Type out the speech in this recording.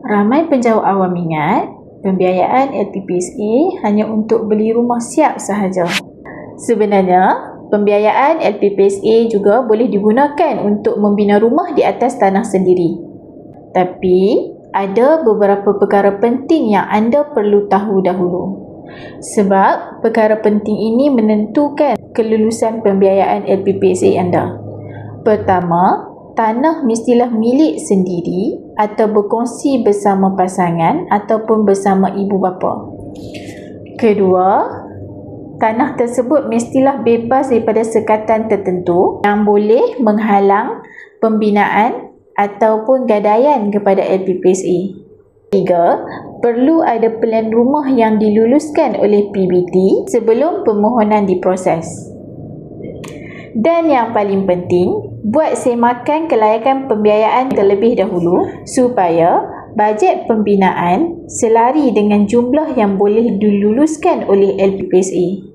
Ramai penjawat awam ingat, pembiayaan LPPSA hanya untuk beli rumah siap sahaja. Sebenarnya, pembiayaan LPPSA juga boleh digunakan untuk membina rumah di atas tanah sendiri. Tapi, ada beberapa perkara penting yang anda perlu tahu dahulu. Sebab, perkara penting ini menentukan kelulusan pembiayaan LPPSA anda. Pertama, tanah mestilah milik sendiri atau berkongsi bersama pasangan ataupun bersama ibu bapa. Kedua, tanah tersebut mestilah bebas daripada sekatan tertentu yang boleh menghalang pembinaan ataupun gadaian kepada LPPSA. Tiga, perlu ada pelan rumah yang diluluskan oleh PBT sebelum permohonan diproses. Dan yang paling penting, buat semakan kelayakan pembiayaan terlebih dahulu supaya bajet pembinaan selari dengan jumlah yang boleh diluluskan oleh LPPSA.